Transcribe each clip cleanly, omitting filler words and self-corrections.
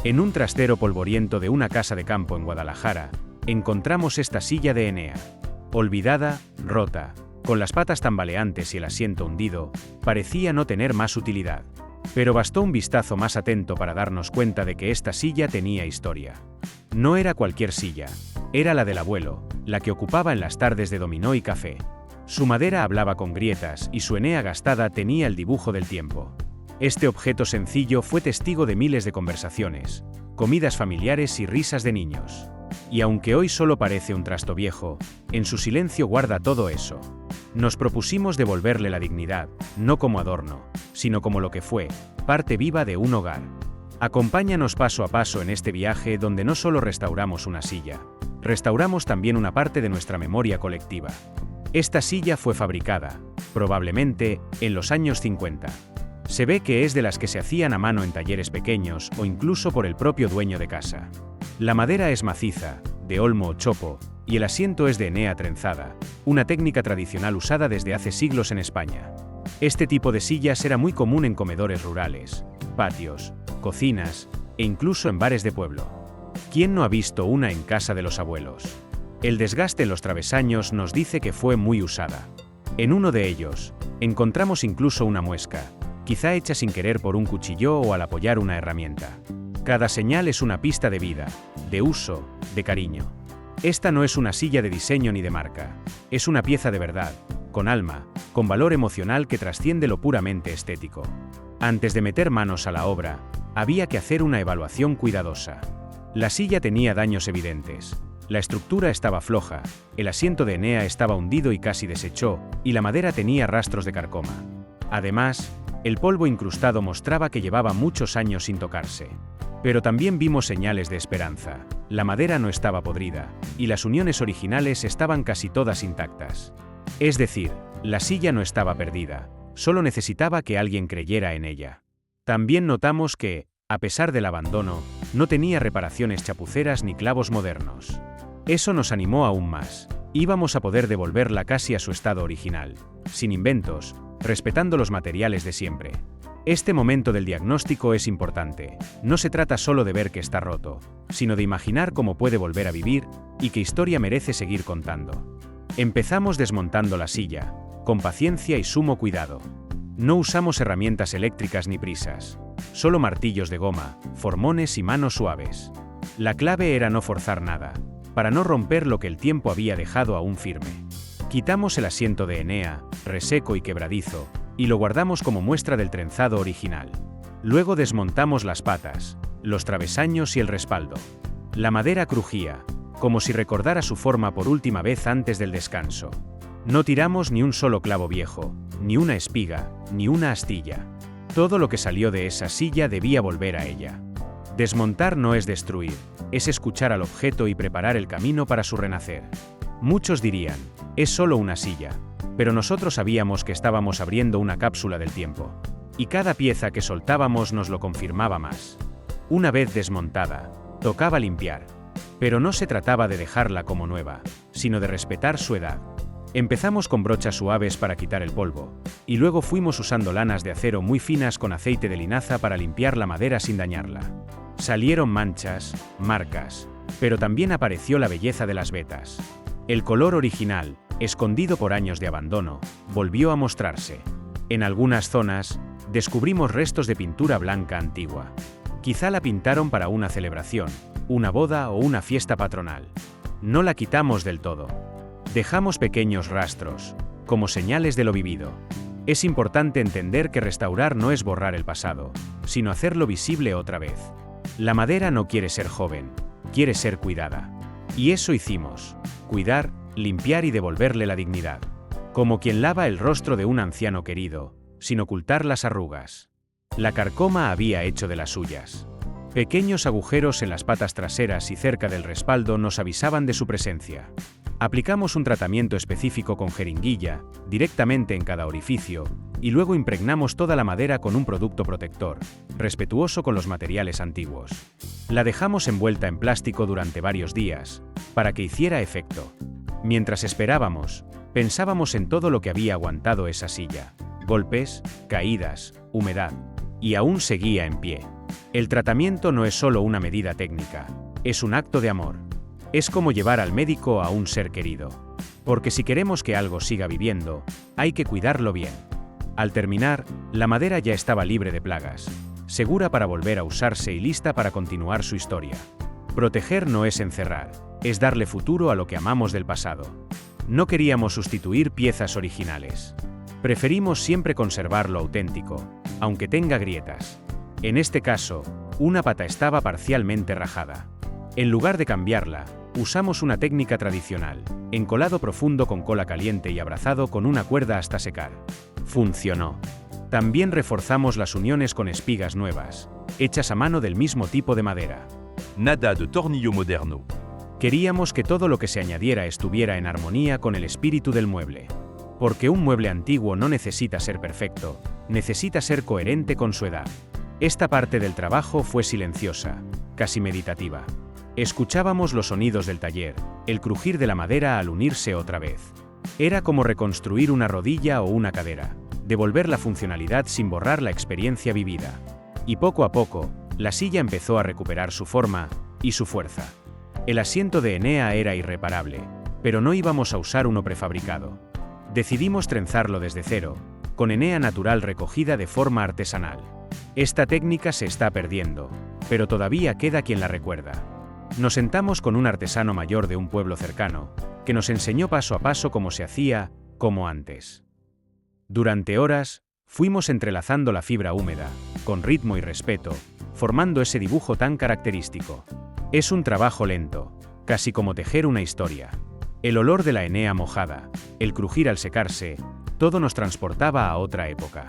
En un trastero polvoriento de una casa de campo en Guadalajara, encontramos esta silla de Enea. Olvidada, rota, con las patas tambaleantes y el asiento hundido, parecía no tener más utilidad. Pero bastó un vistazo más atento para darnos cuenta de que esta silla tenía historia. No era cualquier silla, era la del abuelo, la que ocupaba en las tardes de dominó y café. Su madera hablaba con grietas y su Enea gastada tenía el dibujo del tiempo. Este objeto sencillo fue testigo de miles de conversaciones, comidas familiares y risas de niños. Y aunque hoy solo parece un trasto viejo, en su silencio guarda todo eso. Nos propusimos devolverle la dignidad, no como adorno, sino como lo que fue, parte viva de un hogar. Acompáñanos paso a paso en este viaje donde no solo restauramos una silla, restauramos también una parte de nuestra memoria colectiva. Esta silla fue fabricada, probablemente, en los años 50. Se ve que es de las que se hacían a mano en talleres pequeños o incluso por el propio dueño de casa. La madera es maciza, de olmo o chopo, y el asiento es de Enea trenzada, una técnica tradicional usada desde hace siglos en España. Este tipo de sillas era muy común en comedores rurales, patios, cocinas e incluso en bares de pueblo. ¿Quién no ha visto una en casa de los abuelos? El desgaste en los travesaños nos dice que fue muy usada. En uno de ellos, encontramos incluso una muesca, quizá hecha sin querer por un cuchillo o al apoyar una herramienta. Cada señal es una pista de vida, de uso, de cariño. Esta no es una silla de diseño ni de marca, es una pieza de verdad, con alma, con valor emocional que trasciende lo puramente estético. Antes de meter manos a la obra, había que hacer una evaluación cuidadosa. La silla tenía daños evidentes. La estructura estaba floja, el asiento de Enea estaba hundido y casi deshecho, y la madera tenía rastros de carcoma. Además, el polvo incrustado mostraba que llevaba muchos años sin tocarse. Pero también vimos señales de esperanza. La madera no estaba podrida, y las uniones originales estaban casi todas intactas. Es decir, la silla no estaba perdida, solo necesitaba que alguien creyera en ella. También notamos que, a pesar del abandono, no tenía reparaciones chapuceras ni clavos modernos. Eso nos animó aún más. Íbamos a poder devolverla casi a su estado original, sin inventos, respetando los materiales de siempre. Este momento del diagnóstico es importante. No se trata solo de ver que está roto, sino de imaginar cómo puede volver a vivir y qué historia merece seguir contando. Empezamos desmontando la silla, con paciencia y sumo cuidado. No usamos herramientas eléctricas ni prisas, solo martillos de goma, formones y manos suaves. La clave era no forzar nada, para no romper lo que el tiempo había dejado aún firme. Quitamos el asiento de Enea, reseco y quebradizo, y lo guardamos como muestra del trenzado original. Luego desmontamos las patas, los travesaños y el respaldo. La madera crujía, como si recordara su forma por última vez antes del descanso. No tiramos ni un solo clavo viejo, ni una espiga, ni una astilla. Todo lo que salió de esa silla debía volver a ella. Desmontar no es destruir, es escuchar al objeto y preparar el camino para su renacer. Muchos dirían, es solo una silla, pero nosotros sabíamos que estábamos abriendo una cápsula del tiempo. Y cada pieza que soltábamos nos lo confirmaba más. Una vez desmontada, tocaba limpiar. Pero no se trataba de dejarla como nueva, sino de respetar su edad. Empezamos con brochas suaves para quitar el polvo, y luego fuimos usando lanas de acero muy finas con aceite de linaza para limpiar la madera sin dañarla. Salieron manchas, marcas, pero también apareció la belleza de las vetas. El color original, escondido por años de abandono, volvió a mostrarse. En algunas zonas, descubrimos restos de pintura blanca antigua. Quizá la pintaron para una celebración, una boda o una fiesta patronal. No la quitamos del todo. Dejamos pequeños rastros, como señales de lo vivido. Es importante entender que restaurar no es borrar el pasado, sino hacerlo visible otra vez. La madera no quiere ser joven, quiere ser cuidada. Y eso hicimos: cuidar, limpiar y devolverle la dignidad. Como quien lava el rostro de un anciano querido, sin ocultar las arrugas. La carcoma había hecho de las suyas. Pequeños agujeros en las patas traseras y cerca del respaldo nos avisaban de su presencia. Aplicamos un tratamiento específico con jeringuilla, directamente en cada orificio, y luego impregnamos toda la madera con un producto protector, respetuoso con los materiales antiguos. La dejamos envuelta en plástico durante varios días, para que hiciera efecto. Mientras esperábamos, pensábamos en todo lo que había aguantado esa silla: golpes, caídas, humedad. Y aún seguía en pie. El tratamiento no es solo una medida técnica, es un acto de amor. Es como llevar al médico a un ser querido. Porque si queremos que algo siga viviendo, hay que cuidarlo bien. Al terminar, la madera ya estaba libre de plagas, segura para volver a usarse y lista para continuar su historia. Proteger no es encerrar, es darle futuro a lo que amamos del pasado. No queríamos sustituir piezas originales. Preferimos siempre conservar lo auténtico, aunque tenga grietas. En este caso, una pata estaba parcialmente rajada. En lugar de cambiarla, usamos una técnica tradicional, encolado profundo con cola caliente y abrazado con una cuerda hasta secar. Funcionó. También reforzamos las uniones con espigas nuevas, hechas a mano del mismo tipo de madera. Nada de tornillo moderno. Queríamos que todo lo que se añadiera estuviera en armonía con el espíritu del mueble. Porque un mueble antiguo no necesita ser perfecto, necesita ser coherente con su edad. Esta parte del trabajo fue silenciosa, casi meditativa. Escuchábamos los sonidos del taller, el crujir de la madera al unirse otra vez. Era como reconstruir una rodilla o una cadera, devolver la funcionalidad sin borrar la experiencia vivida. Y poco a poco, la silla empezó a recuperar su forma y su fuerza. El asiento de Enea era irreparable, pero no íbamos a usar uno prefabricado. Decidimos trenzarlo desde cero, con Enea natural recogida de forma artesanal. Esta técnica se está perdiendo, pero todavía queda quien la recuerda. Nos sentamos con un artesano mayor de un pueblo cercano, que nos enseñó paso a paso cómo se hacía, como antes. Durante horas, fuimos entrelazando la fibra húmeda, con ritmo y respeto, formando ese dibujo tan característico. Es un trabajo lento, casi como tejer una historia. El olor de la Enea mojada, el crujir al secarse, todo nos transportaba a otra época.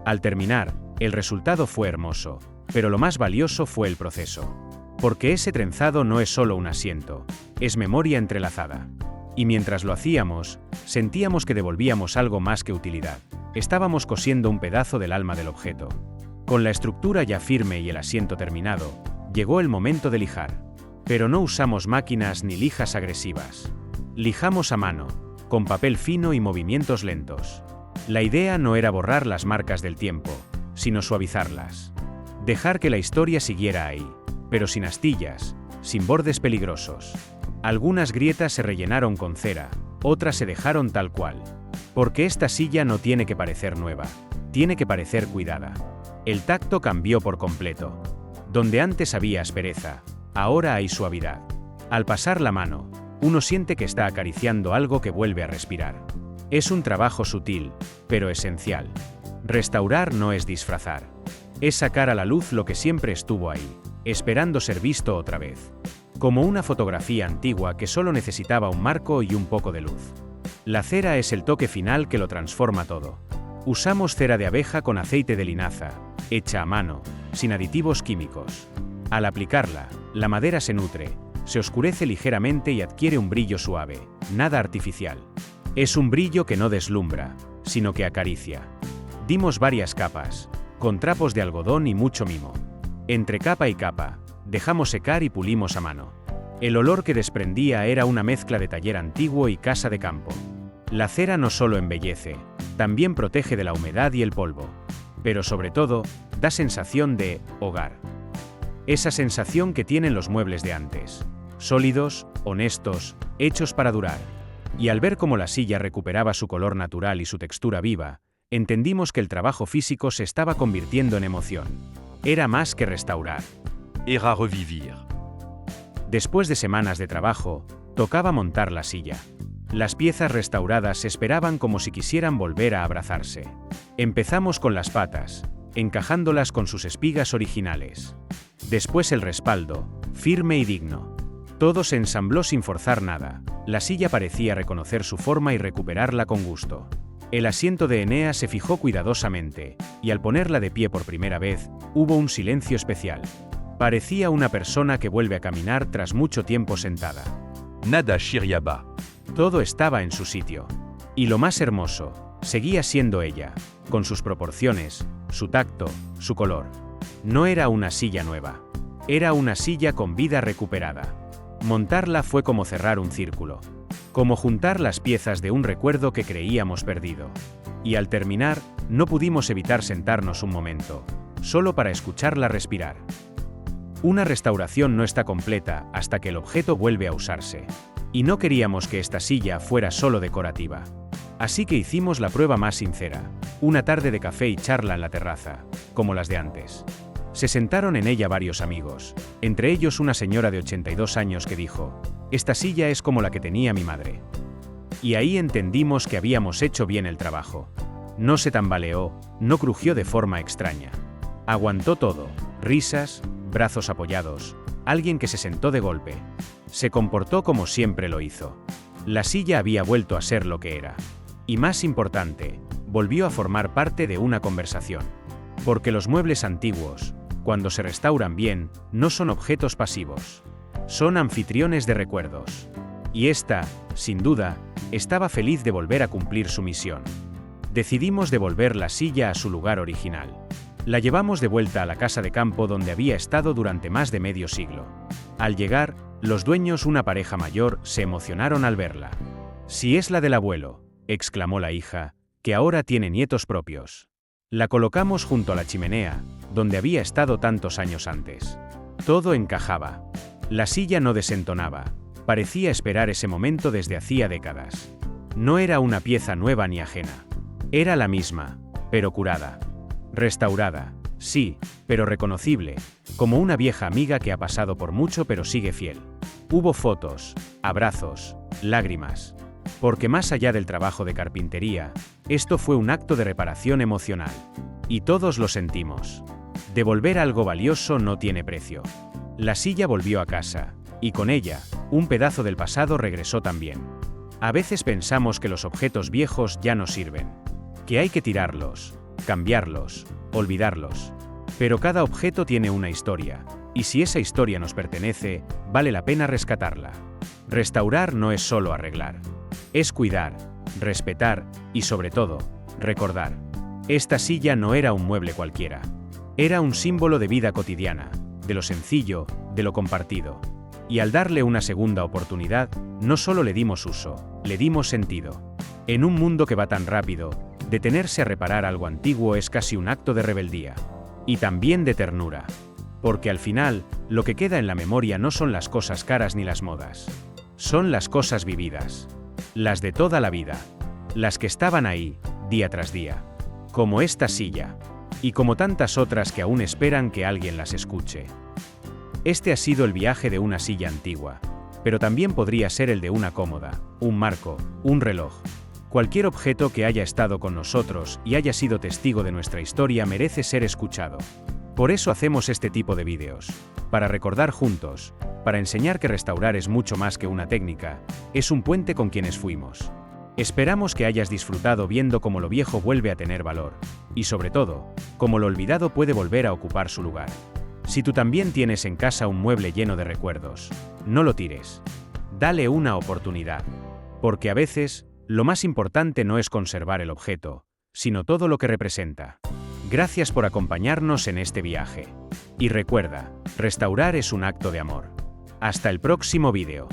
Al terminar, el resultado fue hermoso, pero lo más valioso fue el proceso. Porque ese trenzado no es solo un asiento, es memoria entrelazada. Y mientras lo hacíamos, sentíamos que devolvíamos algo más que utilidad. Estábamos cosiendo un pedazo del alma del objeto. Con la estructura ya firme y el asiento terminado, llegó el momento de lijar. Pero no usamos máquinas ni lijas agresivas. Lijamos a mano, con papel fino y movimientos lentos. La idea no era borrar las marcas del tiempo, sino suavizarlas. Dejar que la historia siguiera ahí, pero sin astillas, sin bordes peligrosos. Algunas grietas se rellenaron con cera, otras se dejaron tal cual. Porque esta silla no tiene que parecer nueva, tiene que parecer cuidada. El tacto cambió por completo. Donde antes había aspereza, ahora hay suavidad. Al pasar la mano, uno siente que está acariciando algo que vuelve a respirar. Es un trabajo sutil, pero esencial. Restaurar no es disfrazar. Es sacar a la luz lo que siempre estuvo ahí, esperando ser visto otra vez. Como una fotografía antigua que solo necesitaba un marco y un poco de luz. La cera es el toque final que lo transforma todo. Usamos cera de abeja con aceite de linaza, hecha a mano, sin aditivos químicos. Al aplicarla, la madera se nutre, se oscurece ligeramente y adquiere un brillo suave, nada artificial. Es un brillo que no deslumbra, sino que acaricia. Dimos varias capas, con trapos de algodón y mucho mimo. Entre capa y capa, dejamos secar y pulimos a mano. El olor que desprendía era una mezcla de taller antiguo y casa de campo. La cera no solo embellece, también protege de la humedad y el polvo. Pero sobre todo, da sensación de hogar. Esa sensación que tienen los muebles de antes. Sólidos, honestos, hechos para durar. Y al ver cómo la silla recuperaba su color natural y su textura viva, entendimos que el trabajo físico se estaba convirtiendo en emoción. Era más que restaurar. Era revivir. Después de semanas de trabajo, tocaba montar la silla. Las piezas restauradas esperaban como si quisieran volver a abrazarse. Empezamos con las patas, encajándolas con sus espigas originales. Después el respaldo, firme y digno. Todo se ensambló sin forzar nada. La silla parecía reconocer su forma y recuperarla con gusto. El asiento de Enea se fijó cuidadosamente, y al ponerla de pie por primera vez, hubo un silencio especial. Parecía una persona que vuelve a caminar tras mucho tiempo sentada. Nada Shiriaba. Todo estaba en su sitio. Y lo más hermoso, seguía siendo ella, con sus proporciones, su tacto, su color. No era una silla nueva. Era una silla con vida recuperada. Montarla fue como cerrar un círculo. Como juntar las piezas de un recuerdo que creíamos perdido. Y al terminar, no pudimos evitar sentarnos un momento, solo para escucharla respirar. Una restauración no está completa hasta que el objeto vuelve a usarse. Y no queríamos que esta silla fuera solo decorativa. Así que hicimos la prueba más sincera, una tarde de café y charla en la terraza, como las de antes. Se sentaron en ella varios amigos, entre ellos una señora de 82 años que dijo: «Esta silla es como la que tenía mi madre». Y ahí entendimos que habíamos hecho bien el trabajo. No se tambaleó, no crujió de forma extraña. Aguantó todo, risas, brazos apoyados, alguien que se sentó de golpe. Se comportó como siempre lo hizo. La silla había vuelto a ser lo que era. Y más importante, volvió a formar parte de una conversación. Porque los muebles antiguos, cuando se restauran bien, no son objetos pasivos. Son anfitriones de recuerdos. Y esta, sin duda, estaba feliz de volver a cumplir su misión. Decidimos devolver la silla a su lugar original. La llevamos de vuelta a la casa de campo donde había estado durante más de medio siglo. Al llegar, los dueños, una pareja mayor, se emocionaron al verla. «Si es la del abuelo», exclamó la hija, que ahora tiene nietos propios. La colocamos junto a la chimenea, donde había estado tantos años antes. Todo encajaba. La silla no desentonaba. Parecía esperar ese momento desde hacía décadas. No era una pieza nueva ni ajena. Era la misma, pero curada. Restaurada, sí, pero reconocible, como una vieja amiga que ha pasado por mucho pero sigue fiel. Hubo fotos, abrazos, lágrimas. Porque más allá del trabajo de carpintería, esto fue un acto de reparación emocional. Y todos lo sentimos. Devolver algo valioso no tiene precio. La silla volvió a casa, y con ella, un pedazo del pasado regresó también. A veces pensamos que los objetos viejos ya no sirven, que hay que tirarlos, cambiarlos, olvidarlos. Pero cada objeto tiene una historia, y si esa historia nos pertenece, vale la pena rescatarla. Restaurar no es solo arreglar. Es cuidar, respetar y, sobre todo, recordar. Esta silla no era un mueble cualquiera. Era un símbolo de vida cotidiana, de lo sencillo, de lo compartido. Y al darle una segunda oportunidad, no solo le dimos uso, le dimos sentido. En un mundo que va tan rápido, detenerse a reparar algo antiguo es casi un acto de rebeldía. Y también de ternura. Porque al final, lo que queda en la memoria no son las cosas caras ni las modas. Son las cosas vividas. Las de toda la vida. Las que estaban ahí, día tras día. Como esta silla. Y como tantas otras que aún esperan que alguien las escuche. Este ha sido el viaje de una silla antigua. Pero también podría ser el de una cómoda, un marco, un reloj. Cualquier objeto que haya estado con nosotros y haya sido testigo de nuestra historia merece ser escuchado. Por eso hacemos este tipo de vídeos. Para recordar juntos, para enseñar que restaurar es mucho más que una técnica, es un puente con quienes fuimos. Esperamos que hayas disfrutado viendo cómo lo viejo vuelve a tener valor, y sobre todo, cómo lo olvidado puede volver a ocupar su lugar. Si tú también tienes en casa un mueble lleno de recuerdos, no lo tires. Dale una oportunidad. Porque a veces, lo más importante no es conservar el objeto, sino todo lo que representa. Gracias por acompañarnos en este viaje. Y recuerda, restaurar es un acto de amor. Hasta el próximo vídeo.